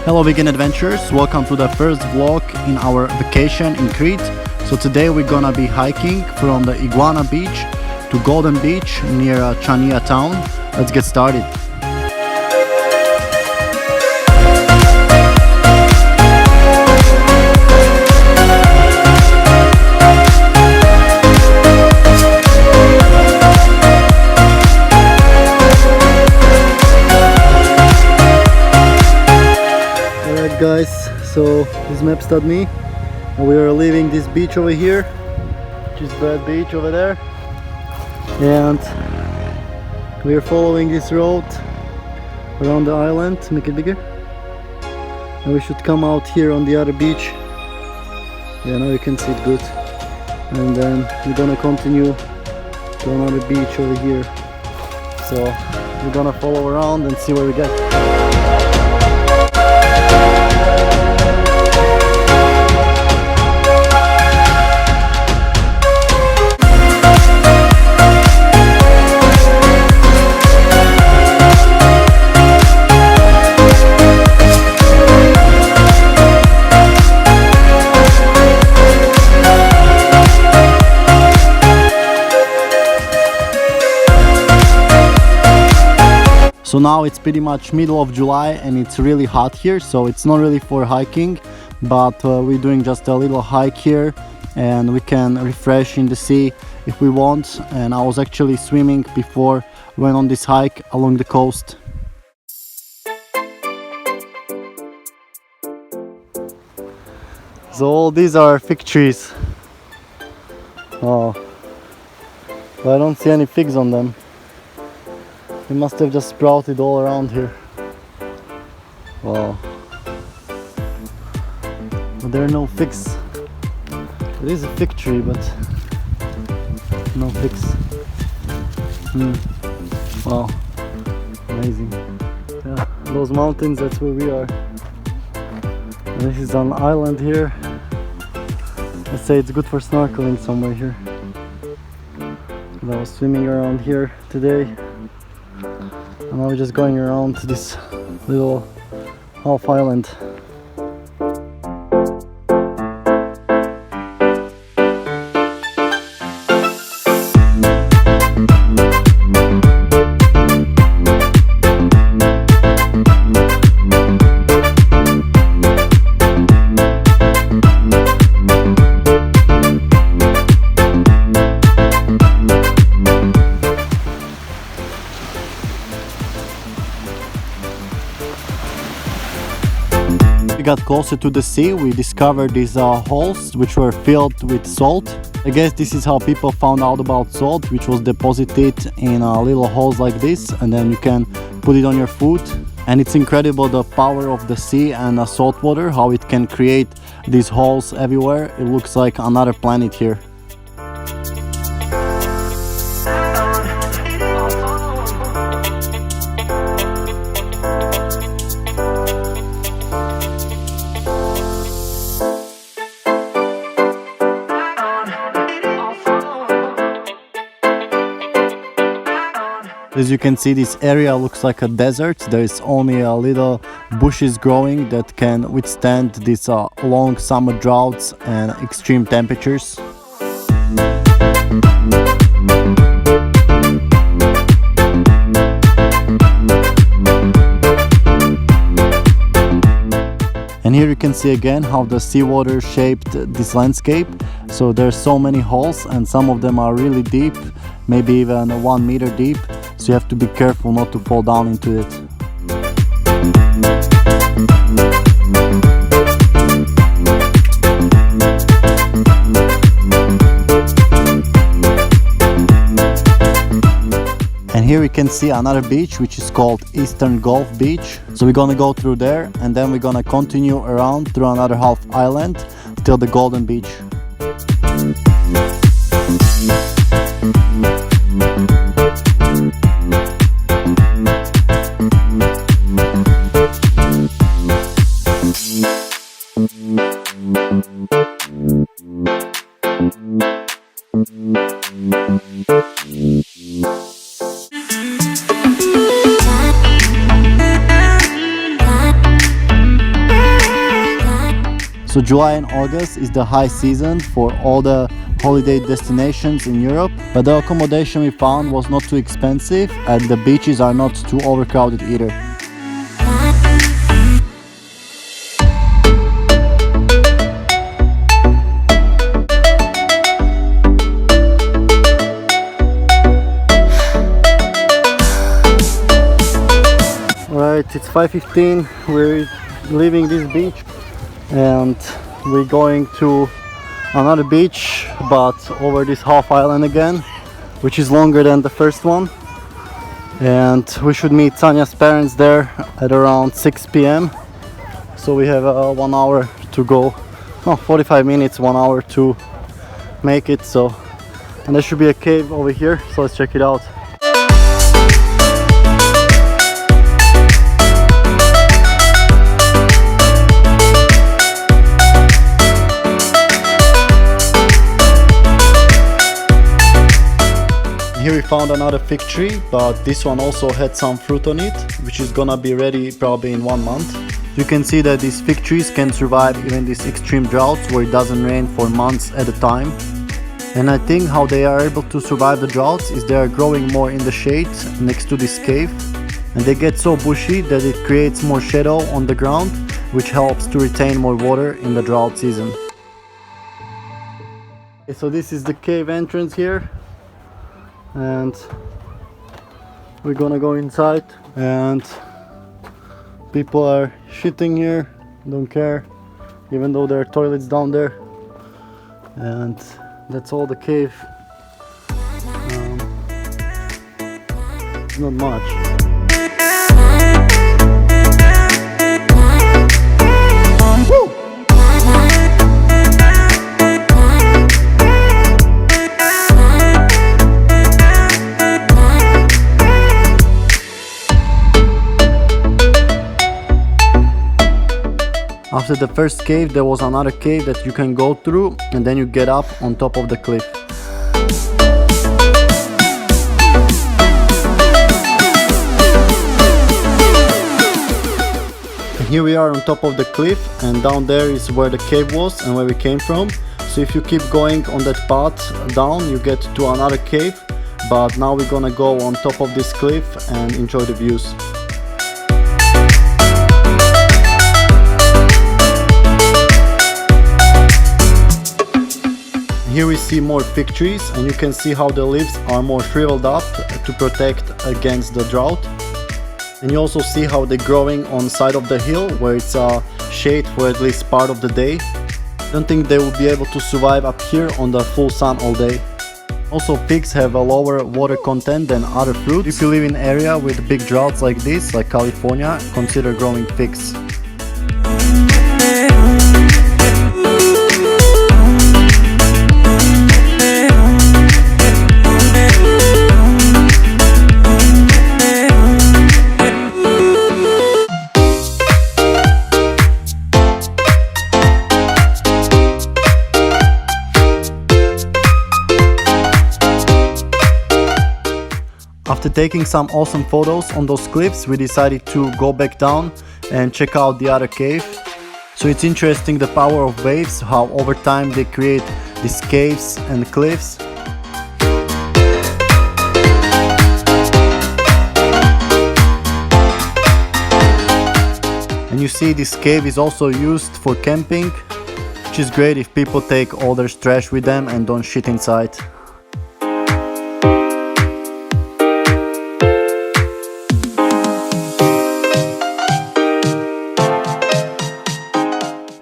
Hello vegan adventurers, welcome to the first vlog in our vacation in Crete. So today we're gonna be hiking from the Iguana beach to Golden Beach near Chania town. Let's get started. Guys, so this map.me, we are leaving this beach over here, which is that beach over there, and we are following this road around the island. Make it bigger, and we should come out here on the other beach. Yeah, now you can see it good, and then we're gonna continue to another beach over here. So we're gonna follow around and see where we get. So now it's pretty much middle of July and it's really hot here, so it's not really for hiking, but we're doing just a little hike here and we can refresh in the sea if we want. And I was actually swimming before we went on this hike along the coast. So all these are fig trees. Oh, but I don't see any figs on them. They must have just sprouted all around here. Wow. But there are no figs. It is a fig tree, but no figs. Wow. Amazing. Yeah, those mountains, that's where we are. And this is an island here. Let's say it's good for snorkeling somewhere here. And I was swimming around here today. And now we're just going around this little half island. We got closer to the sea, we discovered these holes which were filled with salt. I guess this is how people found out about salt, which was deposited in little holes like this, and then you can put it on your food. And it's incredible the power of the sea and salt water, how it can create these holes everywhere. It looks like another planet here. As you can see, this area looks like a desert. There is only a little bushes growing that can withstand these long summer droughts and extreme temperatures. And here you can see again how the seawater shaped this landscape. So there's so many holes and some of them are really deep, maybe even 1 meter deep. So you have to be careful not to fall down into it. And here we can see another beach which is called Eastern Gulf Beach. So we're gonna go through there and then we're gonna continue around through another half island till the Golden Beach. So July and August is the high season for all the holiday destinations in Europe, but the accommodation we found was not too expensive and the beaches are not too overcrowded either. Alright, it's 5:15, we're leaving this beach and we're going to another beach, but over this half island again, which is longer than the first one. And we should meet Tanya's parents there at around 6 p.m. So we have 1 hour to go, no, 45 minutes, 1 hour to make it. So, and there should be a cave over here, so let's check it out. Here we found another fig tree, but this one also had some fruit on it, which is gonna be ready probably in 1 month. You can see that these fig trees can survive even these extreme droughts where it doesn't rain for months at a time. And I think how they are able to survive the droughts is they are growing more in the shade next to this cave. And they get so bushy that it creates more shadow on the ground, which helps to retain more water in the drought season. Okay, so this is the cave entrance here. And we're gonna go inside, and people are shitting here, don't care, even though there are toilets down there. And that's all the cave. Not much. After the first cave, there was another cave that you can go through, and then you get up on top of the cliff. And here we are on top of the cliff, and down there is where the cave was and where we came from. So if you keep going on that path down, you get to another cave, but now we're gonna go on top of this cliff and enjoy the views. Here we see more fig trees, and you can see how the leaves are more shriveled up to protect against the drought. And you also see how they're growing on the side of the hill where it's shade for at least part of the day. I don't think they will be able to survive up here on the full sun all day. Also, figs have a lower water content than other fruits. If you live in an area with big droughts like this, like California, consider growing figs. After taking some awesome photos on those cliffs, we decided to go back down and check out the other cave. So it's interesting the power of waves, how over time they create these caves and cliffs. And you see this cave is also used for camping, which is great if people take all their trash with them and don't shit inside.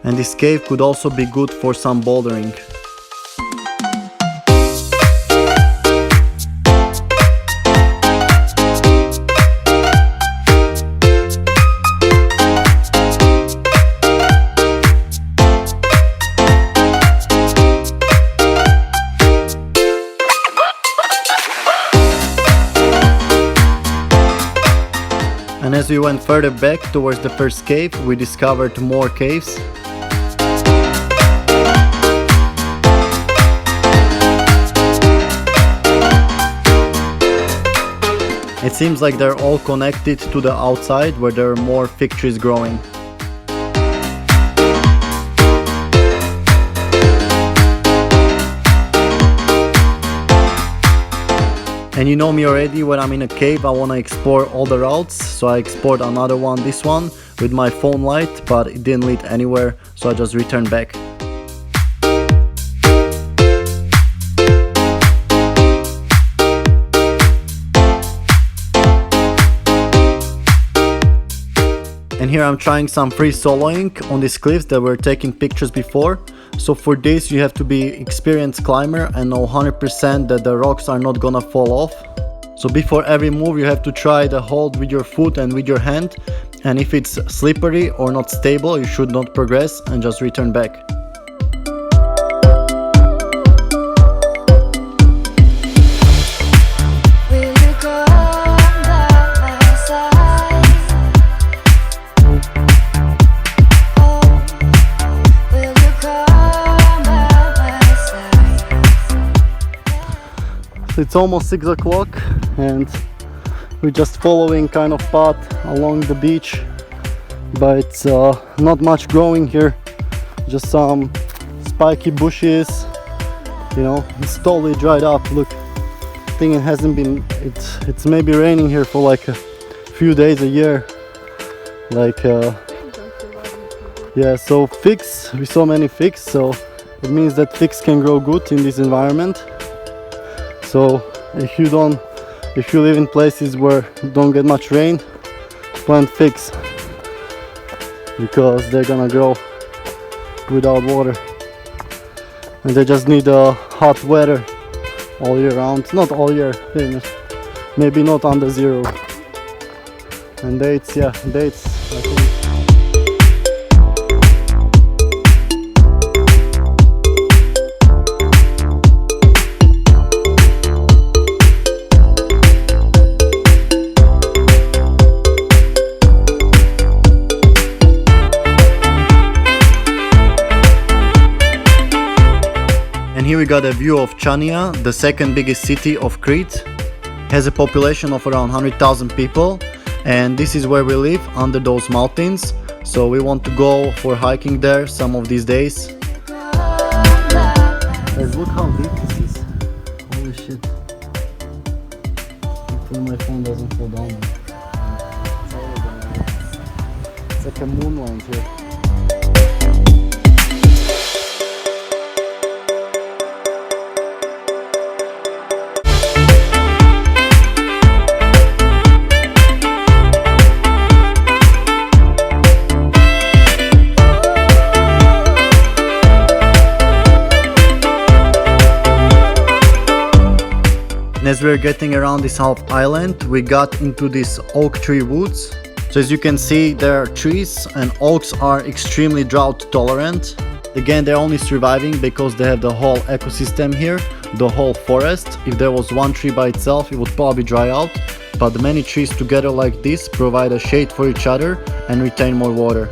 And this cave could also be good for some bouldering. And as we went further back towards the first cave, we discovered more caves. It seems like they're all connected to the outside where there are more fig trees growing. And you know me already, when I'm in a cave I want to explore all the routes, so I explored another one, this one, with my phone light, but it didn't lead anywhere, so I just returned back. And here I'm trying some free soloing on these cliffs that we're taking pictures before. So for this you have to be experienced climber and know 100% that the rocks are not gonna fall off. So before every move you have to try the hold with your foot and with your hand, and if it's slippery or not stable you should not progress and just return back. It's almost 6 o'clock and we're just following kind of path along the beach, but it's not much growing here, just some spiky bushes, you know, it's totally dried up. Look, I think it hasn't been, it's maybe raining here for like a few days a year, like yeah. So figs, we saw many figs, so it means that figs can grow good in this environment. So if you live in places where don't get much rain, plant figs, because they're gonna grow without water, and they just need hot weather all year round. Not all year, maybe not under zero. And dates, yeah, dates, I think. And here we got a view of Chania, the second biggest city of Crete. Has a population of around 100,000 people, and this is where we live, under those mountains. So we want to go for hiking there some of these days. Guys, look how deep this is. Holy shit. Hopefully my phone doesn't fall down. It's like a moonlight here. As we're getting around this half island, we got into this oak tree woods. So as you can see, there are trees, and oaks are extremely drought tolerant. Again, they're only surviving because they have the whole ecosystem here, the whole forest. If there was one tree by itself, it would probably dry out, but the many trees together like this provide a shade for each other and retain more water.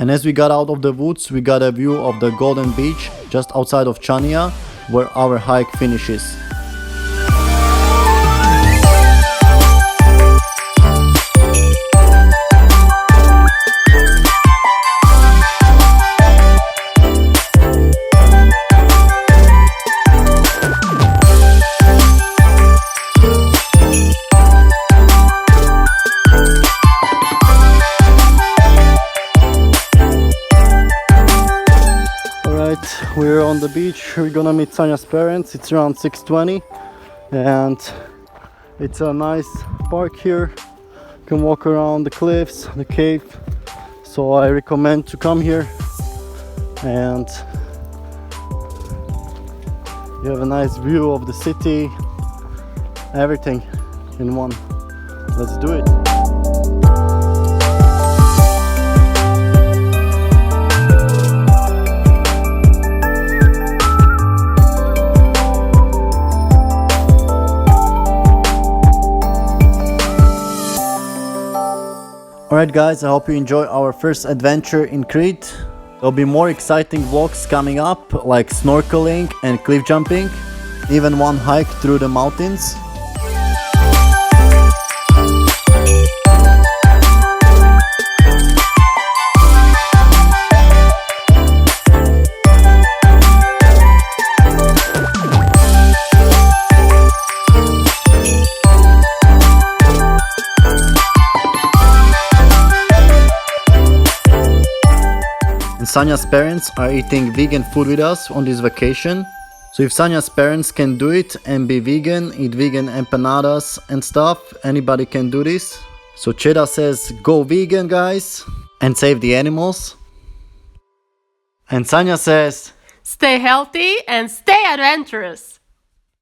And as we got out of the woods, we got a view of the Golden Beach just outside of Chania, where our hike finishes. We're on the beach, we're gonna meet Sanya's parents. It's around 6:20 and it's a nice park here. You can walk around the cliffs, the cave, so I recommend to come here, and you have a nice view of the city, everything in one. Let's do it. Alright Alright guys, I hope you enjoy our first adventure in Crete. There'll be more exciting vlogs coming up, like snorkeling and cliff jumping, even one hike through the mountains. Sanya's parents are eating vegan food with us on this vacation. So if Sanya's parents can do it and be vegan, eat vegan empanadas and stuff, anybody can do this. So Cheda says, go vegan guys and save the animals. And Sanya says, stay healthy and stay adventurous.